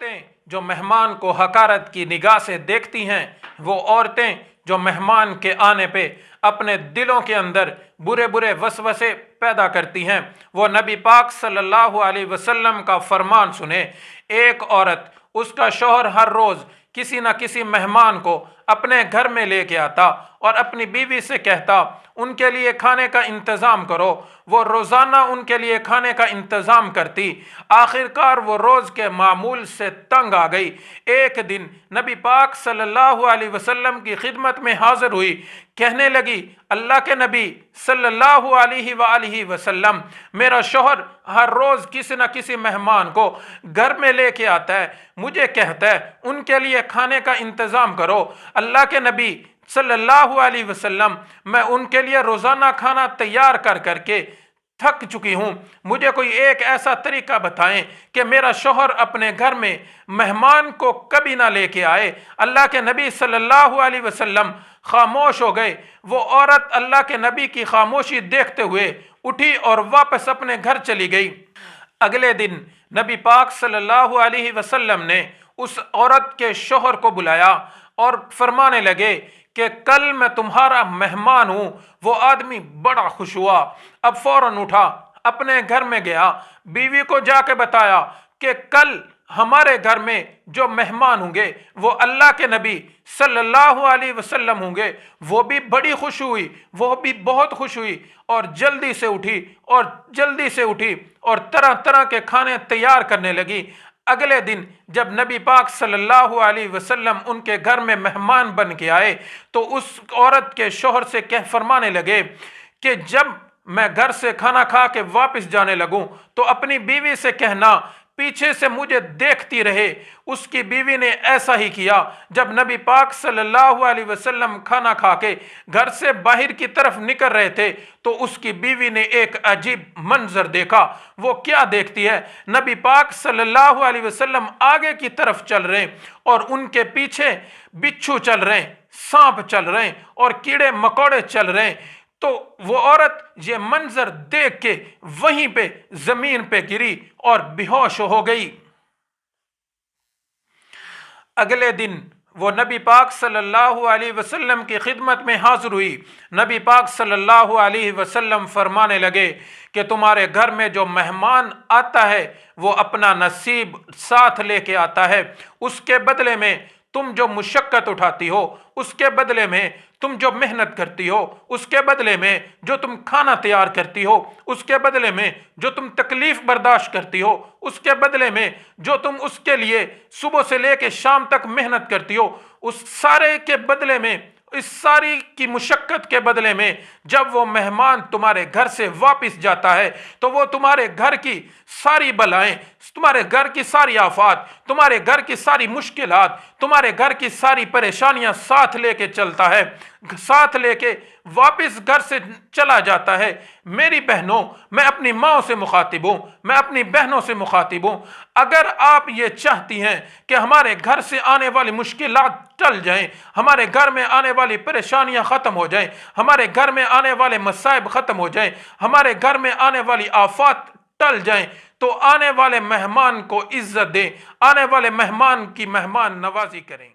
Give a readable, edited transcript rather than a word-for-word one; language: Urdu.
عورتیں جو مہمان کو حقارت کی نگاہ سے دیکھتی ہیں، وہ عورتیں جو مہمان کے آنے پہ اپنے دلوں کے اندر برے برے وسوسے پیدا کرتی ہیں، وہ نبی پاک صلی اللہ علیہ وسلم کا فرمان سنیں۔ ایک عورت، اس کا شوہر ہر روز کسی نہ کسی مہمان کو اپنے گھر میں لے کے آتا اور اپنی بیوی سے کہتا ان کے لیے کھانے کا انتظام کرو، وہ روزانہ ان کے لیے کھانے کا انتظام کرتی۔ آخر کار وہ روز کے معمول سے تنگ آ گئی۔ ایک دن نبی پاک صلی اللہ علیہ وسلم کی خدمت میں حاضر ہوئی، کہنے لگی اللہ کے نبی صلی اللہ علیہ وآلہ وسلم، میرا شوہر ہر روز کسی نہ کسی مہمان کو گھر میں لے کے آتا ہے، مجھے کہتا ہے ان کے لیے کھانے کا انتظام کرو۔ اللہ کے نبی صلی اللہ علیہ وسلم، میں ان کے لیے روزانہ کھانا تیار کر کر کے تھک چکی ہوں، مجھے کوئی ایک ایسا طریقہ بتائیں کہ میرا شوہر اپنے گھر میں مہمان کو کبھی نہ لے کے آئے۔ اللہ کے نبی صلی اللہ علیہ وسلم خاموش ہو گئے۔ وہ عورت اللہ کے نبی کی خاموشی دیکھتے ہوئے اٹھی اور واپس اپنے گھر چلی گئی۔ اگلے دن نبی پاک صلی اللہ علیہ وسلم نے اس عورت کے شوہر کو بلایا اور فرمانے لگے کہ کل میں تمہارا مہمان ہوں۔ وہ آدمی بڑا خوش ہوا، اب فوراً اٹھا، اپنے گھر میں گیا، بیوی کو جا کے بتایا کہ کل ہمارے گھر میں جو مہمان ہوں گے وہ اللہ کے نبی صلی اللہ علیہ وسلم ہوں گے۔ وہ بھی بڑی خوش ہوئی، وہ بھی بہت خوش ہوئی اور جلدی سے اٹھی اور طرح طرح کے کھانے تیار کرنے لگی۔ اگلے دن جب نبی پاک صلی اللہ علیہ وسلم ان کے گھر میں مہمان بن کے آئے تو اس عورت کے شوہر سے فرمانے لگے کہ جب میں گھر سے کھانا کھا کے واپس جانے لگوں تو اپنی بیوی سے کہنا پیچھے سے مجھے دیکھتی رہے۔ اس کی بیوی نے ایسا ہی کیا۔ جب نبی پاک صلی اللہ علیہ وسلم کھانا کھا کے گھر سے باہر کی طرف نکل رہے تھے تو اس کی بیوی نے ایک عجیب منظر دیکھا۔ وہ کیا دیکھتی ہے؟ نبی پاک صلی اللہ علیہ وسلم آگے کی طرف چل رہے اور ان کے پیچھے بچھو چل رہے، سانپ چل رہے اور کیڑے مکوڑے چل رہے۔ تو وہ عورت یہ منظر دیکھ کے وہیں پہ زمین پہ گری اور بے ہوش ہو گئی۔ اگلے دن وہ نبی پاک صلی اللہ علیہ وسلم کی خدمت میں حاضر ہوئی۔ نبی پاک صلی اللہ علیہ وسلم فرمانے لگے کہ تمہارے گھر میں جو مہمان آتا ہے وہ اپنا نصیب ساتھ لے کے آتا ہے، اس کے بدلے میں تم جو مشقت اٹھاتی ہو، اس کے بدلے میں تم جو محنت کرتی ہو، اس کے بدلے میں جو تم کھانا تیار کرتی ہو، اس کے بدلے میں جو تم تکلیف برداشت کرتی ہو، اس کے بدلے میں جو تم اس کے لیے صبح سے لے کے شام تک محنت کرتی ہو، اس سارے کے بدلے میں، اس ساری کی مشقت کے بدلے میں جب وہ مہمان تمہارے گھر سے واپس جاتا ہے تو وہ تمہارے گھر کی ساری بلائیں، تمہارے گھر کی ساری آفات، تمہارے گھر کی ساری مشکلات، تمہارے گھر کی ساری پریشانیاں ساتھ لے کے چلتا ہے، ساتھ لے کے واپس گھر سے چلا جاتا ہے۔ میری بہنوں، میں اپنی ماں سے مخاطب ہوں، میں اپنی بہنوں سے مخاطب ہوں، اگر آپ یہ چاہتی ہیں کہ ہمارے گھر سے آنے والی مشکلات ٹل جائیں، ہمارے گھر میں آنے والی پریشانیاں ختم ہو جائیں، ہمارے گھر میں آنے والے مصائب ختم ہو جائیں، ہمارے گھر میں آنے والی آفات ٹل جائیں، تو آنے والے مہمان کو عزت دیں، آنے والے مہمان کی مہمان نوازی کریں۔